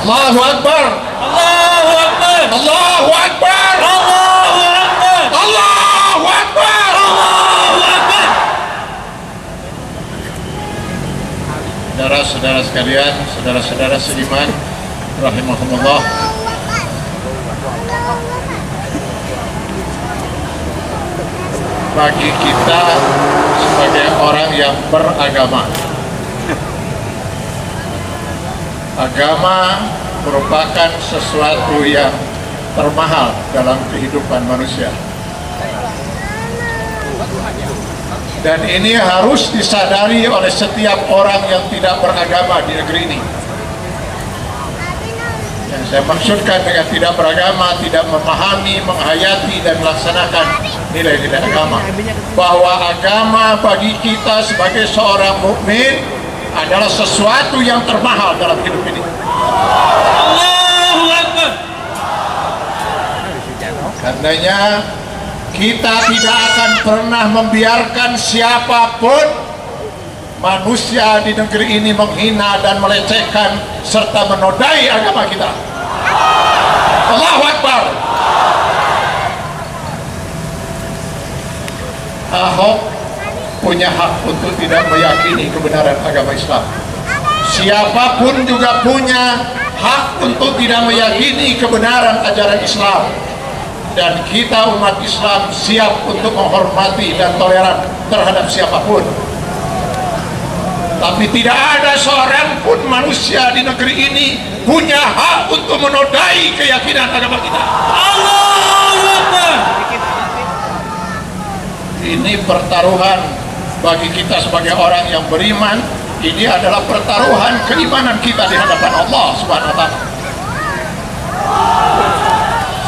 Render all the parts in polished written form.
Allahu Akbar. Allahu Akbar. Allahu Akbar. Allahu Akbar. Allahu Akbar. Allahu Akbar. Saudara-saudara sekalian, saudara-saudara seiman rahimahumullah, bagi kita sebagai orang yang beragama, agama merupakan sesuatu yang termahal dalam kehidupan manusia. Dan ini harus disadari oleh setiap orang yang tidak beragama di negeri ini. Yang saya maksudkan dengan tidak beragama, tidak memahami, menghayati, dan melaksanakan nilai-nilai agama. Bahwa agama bagi kita sebagai seorang mukmin adalah sesuatu yang termahal dalam hidup ini. Allahu Akbar. Karenanya kita tidak akan pernah membiarkan siapapun manusia di negeri ini menghina dan melecehkan serta menodai agama kita. Allahu Akbar. Ahok punya hak untuk tidak meyakini kebenaran agama Islam. Siapapun juga punya hak untuk tidak meyakini kebenaran ajaran Islam. Dan kita umat Islam siap untuk menghormati dan toleran terhadap siapapun. Tapi tidak ada seorang pun manusia di negeri ini punya hak untuk menodai keyakinan agama kita. Allahu Akbar. Ini pertaruhan bagi kita sebagai orang yang beriman. Ini adalah pertaruhan keimanan kita di hadapan Allah Subhanahu wa Ta'ala.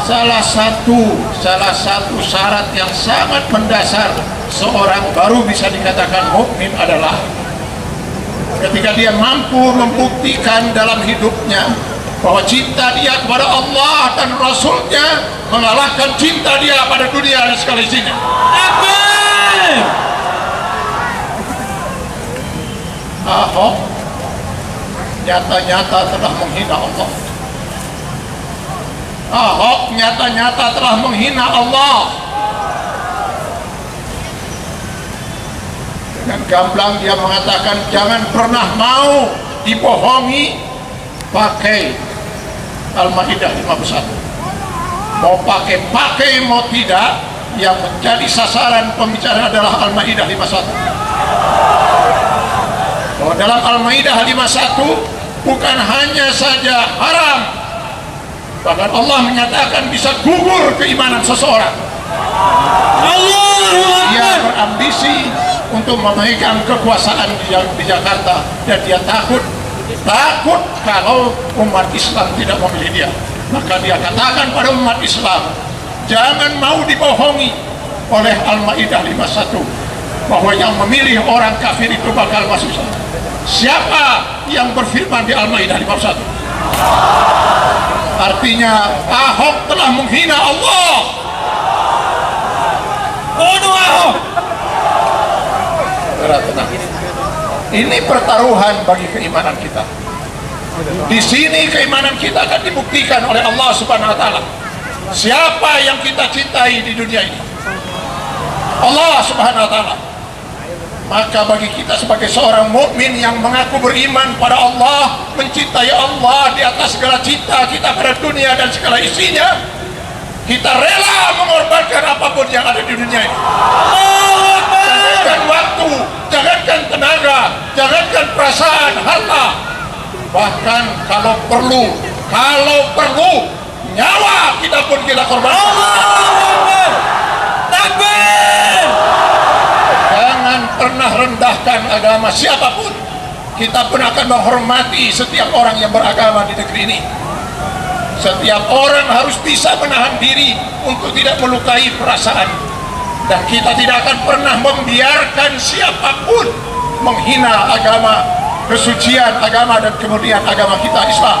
Salah satu syarat yang sangat mendasar seorang baru bisa dikatakan mukmin adalah ketika dia mampu membuktikan dalam hidupnya bahwa cinta dia kepada Allah dan Rasulnya mengalahkan cinta dia pada dunia dan segala isinya. Takbir. Ahok nyata-nyata telah menghina Allah. Ahok nyata-nyata telah menghina Allah. Dengan gamblang dia mengatakan jangan pernah mau dibohongi pakai Al-Maidah 51. Mau pakai mau tidak, yang menjadi sasaran pembicaraan adalah Al-Maidah 51. Bahwa dalam Al-Maidah 51 bukan hanya saja haram, bahkan Allah menyatakan bisa gugur keimanan seseorang. Dia berambisi untuk memegang kekuasaan di Jakarta dan dia takut kalau umat Islam tidak memilih dia. Maka dia katakan pada umat Islam, jangan mau dibohongi oleh Al-Maidah 51 bahwa yang memilih orang kafir itu bakal masuk surga. Siapa yang berfirman di Al-Maidah 51? Artinya Ahok telah menghina Allah. Bodoh Ahok. Tenang. Ini pertaruhan bagi keimanan kita. Di sini keimanan kita akan dibuktikan oleh Allah Subhanahu wa Ta'ala. Siapa yang kita cintai di dunia ini? Allah Subhanahu wa Ta'ala. Maka bagi kita sebagai seorang mukmin yang mengaku beriman pada Allah, mencintai Allah di atas segala cinta kita pada dunia dan segala isinya, kita rela mengorbankan apapun yang ada di dunia ini. Jangankan waktu, jangankan tenaga, jangankan perasaan, harta, bahkan kalau perlu nyawa kita pun kita korbankan. Takbir. Jangan pernah rendahkan agama siapapun. Kita pun akan menghormati setiap orang yang beragama di negeri ini. Setiap orang harus bisa menahan diri untuk tidak melukai perasaan. Dan kita tidak akan pernah membiarkan siapapun menghina agama, kesucian agama, dan kemudian agama kita Islam.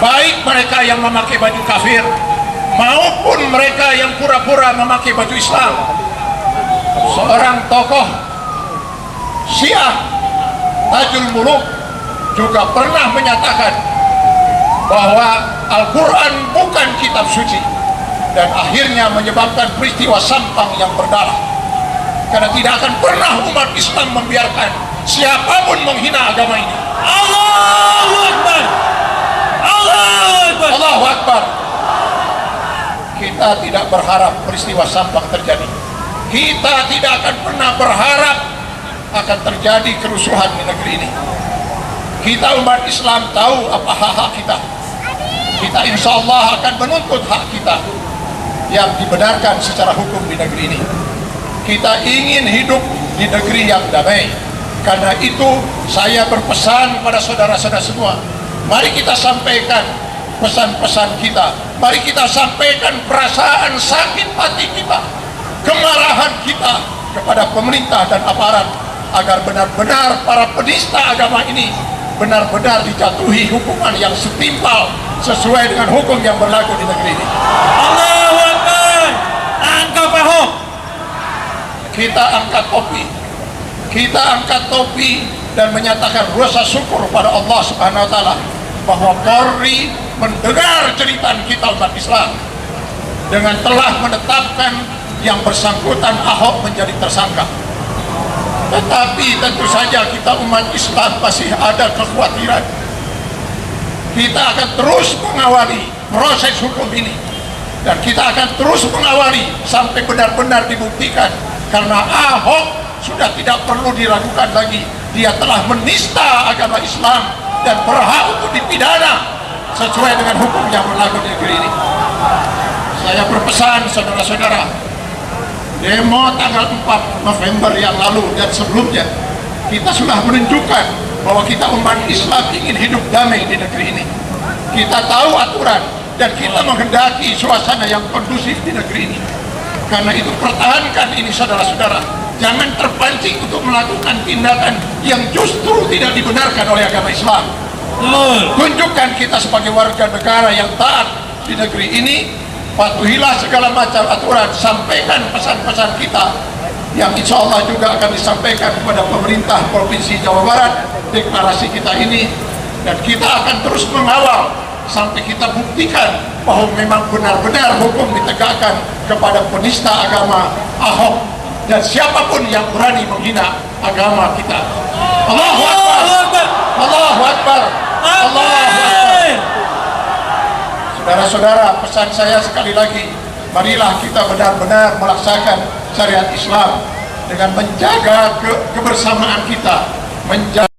Baik mereka yang memakai baju kafir maupun mereka yang pura-pura memakai baju Islam. Seorang tokoh Syiah, Tajul Muluk, juga pernah menyatakan bahwa Al-Quran bukan kitab suci, dan akhirnya menyebabkan peristiwa Sampang yang berdarah. Karena tidak akan pernah umat Islam membiarkan siapapun menghina agama ini. Allahu Akbar. Allahu Akbar. Allahu Akbar. Kita tidak berharap peristiwa Sampang terjadi. Kita tidak akan pernah berharap akan terjadi kerusuhan di negeri ini. Kita umat Islam tahu apa hak-hak kita. Kita insya Allah akan menuntut hak kita yang dibenarkan secara hukum di negeri ini. Kita ingin hidup di negeri yang damai. Karena itu saya berpesan pada saudara-saudara semua, mari kita sampaikan pesan-pesan kita. Mari kita sampaikan perasaan sakit hati kita, kemarahan kita kepada pemerintah dan aparat, agar benar-benar para penista agama ini benar-benar dijatuhi hukuman yang setimpal sesuai dengan hukum yang berlaku di negeri ini. Allahu Akbar. Tangkap Ahok. Kita angkat topi. Kita angkat topi dan menyatakan rasa syukur pada Allah Subhanahu wa taala bahwa Polri mendengar cerita kita umat Islam dengan telah menetapkan yang bersangkutan Ahok menjadi tersangka. Tetapi tentu saja kita umat Islam masih ada kekhawatiran. Kita akan terus mengawali proses hukum ini, dan kita akan terus mengawali sampai benar-benar dibuktikan, karena Ahok sudah tidak perlu diragukan lagi, dia telah menista agama Islam dan berhak untuk dipidana sesuai dengan hukum yang berlaku di negeri ini. Saya berpesan saudara-saudara, demo tanggal 4 November yang lalu dan sebelumnya kita sudah menunjukkan bahwa kita umat Islam ingin hidup damai di negeri ini. Kita tahu aturan dan kita menghendaki suasana yang kondusif di negeri ini. Karena itu pertahankan ini saudara-saudara. Jangan terpancing untuk melakukan tindakan yang justru tidak dibenarkan oleh agama Islam. Tunjukkan kita sebagai warga negara yang taat di negeri ini. Patuhilah segala macam aturan. Sampaikan pesan-pesan kita yang insya Allah juga akan disampaikan kepada pemerintah Provinsi Jawa Barat. Deklarasi kita ini, dan kita akan terus mengawal sampai kita buktikan bahwa memang benar-benar hukum ditegakkan kepada penista agama Ahok dan siapapun yang berani menghina agama kita. Allahu Akbar. Allahu Akbar. Allahu Akbar. Saudara-saudara, pesan saya sekali lagi, marilah kita benar-benar melaksanakan syariat Islam dengan menjaga kebersamaan kita, menjaga